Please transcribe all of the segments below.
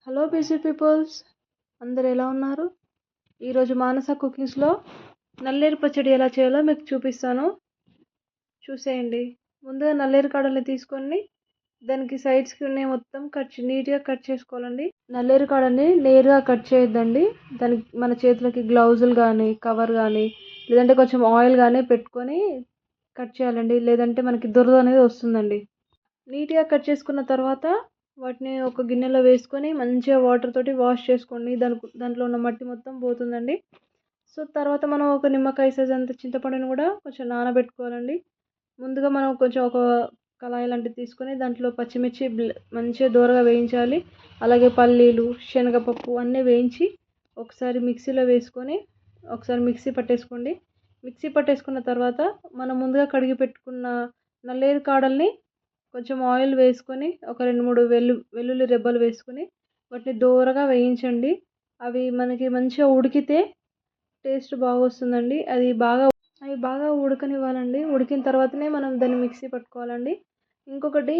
Hello busy peoples, అందరు ఎలా ఉన్నారు? ఈరోజు మానస కుకింగ్స్లో నల్లేరు పచ్చడి ఎలా చేయాలో మీకు చూపిస్తాను, చూసేయండి. ముందుగా నల్లేరు కాడల్ని తీసుకొని దానికి సైడ్స్కి ఉన్నాయి మొత్తం నీట్గా కట్ చేసుకోవాలండి. నల్లేరు కాడని నేరుగా కట్ చేయొద్దండి. దానికి మన చేతులకి గ్లౌజులు కానీ కవర్ కానీ లేదంటే కొంచెం ఆయిల్ కానీ పెట్టుకొని కట్ చేయాలండి, లేదంటే మనకి దురద అనేది వస్తుందండి. నీట్గా కట్ చేసుకున్న తర్వాత వాటిని ఒక గిన్నెలో వేసుకొని మంచిగా వాటర్ తోటి వాష్ చేసుకోండి. దాంట్లో ఉన్న మట్టి మొత్తం పోతుందండి. సో తర్వాత మనం ఒక నిమ్మకాయ సైజ్ అంత చింతపండుని కూడా కొంచెం నానబెట్టుకోవాలండి. ముందుగా మనం కొంచెం ఒక కళాయి లాంటిది తీసుకొని దాంట్లో పచ్చిమిర్చి మంచిగా దూరగా వేయించాలి. అలాగే పల్లీలు, శనగపప్పు అన్నీ వేయించి ఒకసారి మిక్సీలో వేసుకొని ఒకసారి మిక్సీ పట్టేసుకోండి. మిక్సీ పట్టేసుకున్న తర్వాత మనం ముందుగా కడిగి పెట్టుకున్న నల్లేరు కాడల్ని కొంచెం ఆయిల్ వేసుకొని ఒక 2-3 వెల్లుల్లి రెబ్బలు వేసుకొని వాటిని దోరగా వేయించండి. అవి మనకి మంచిగా ఉడికితే టేస్ట్ బాగా వస్తుందండి. అవి బాగా ఉడకనివ్వాలండి. ఉడికిన తర్వాతనే మనం దాన్ని మిక్సీ పట్టుకోవాలండి. ఇంకొకటి,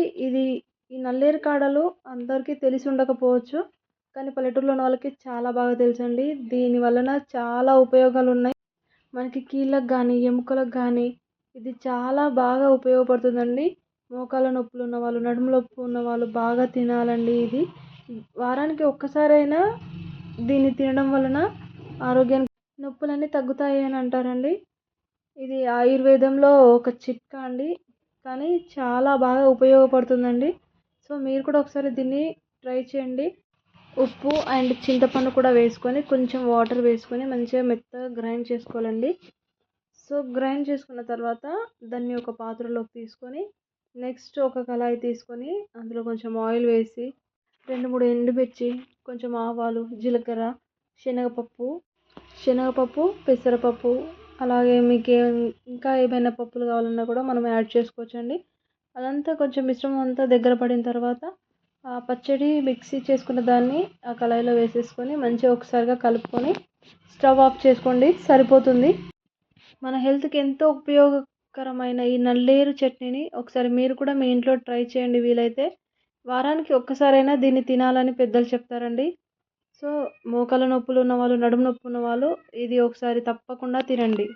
ఈ నల్లేరు కాడలు అందరికీ తెలిసి ఉండకపోవచ్చు, కానీ పల్లెటూరులో ఉన్న వాళ్ళకి చాలా బాగా తెలుసండి. దీని వలన చాలా ఉపయోగాలు ఉన్నాయి. మనకి కీళ్ళకు కానీ ఎముకలకు కానీ ఇది చాలా బాగా ఉపయోగపడుతుందండి. మోకాళ్ళ నొప్పులు ఉన్న వాళ్ళు, నడుము నొప్పి ఉన్న వాళ్ళు బాగా తినాలండి. ఇది వారానికి ఒక్కసారైనా దీన్ని తినడం వలన ఆరోగ్యానికి నొప్పులన్నీ తగ్గుతాయి అని అంటారండి. ఇది ఆయుర్వేదంలో ఒక చిట్కా అండి, కానీ చాలా బాగా ఉపయోగపడుతుందండి. సో మీరు కూడా ఒకసారి దీన్ని ట్రై చేయండి. ఉప్పు అండ్ చింతపండు కూడా వేసుకొని కొంచెం వాటర్ వేసుకొని మంచిగా మెత్తగా గ్రైండ్ చేసుకోవాలండి. సో గ్రైండ్ చేసుకున్న తర్వాత దాన్ని ఒక పాత్రలోకి తీసుకొని నెక్స్ట్ ఒక కళాయి తీసుకొని అందులో కొంచెం ఆయిల్ వేసి 2-3 ఎండుమిర్చి, కొంచెం ఆవాలు, జీలకర్ర, శనగపప్పు, పెసరపప్పు, అలాగే మీకు ఇంకా ఏమైనా పప్పులు కావాలన్నా కూడా మనం యాడ్ చేసుకోవచ్చండి. అదంతా కొంచెం మిశ్రమం అంతా దగ్గర పడిన తర్వాత ఆ పచ్చడి మిక్సీ చేసుకున్న దాన్ని ఆ కళాయిలో వేసేసుకొని మంచిగా ఒకసారిగా కలుపుకొని స్టవ్ ఆఫ్ చేసుకోండి, సరిపోతుంది. మన హెల్త్కి ఎంతో ఉపయోగకరమైన ఈ నల్లేరు చట్నీని ఒకసారి మీరు కూడా మీ ఇంట్లో ట్రై చేయండి. వీలైతే వారానికి ఒక్కసారైనా దీన్ని తినాలని పెద్దలు చెప్తారండి. సో మోకాళ్ళ నొప్పులు ఉన్నవాళ్ళు, నడుము నొప్పి ఉన్నవాళ్ళు ఇది ఒకసారి తప్పకుండా తినండి.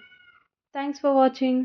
Thanks for watching.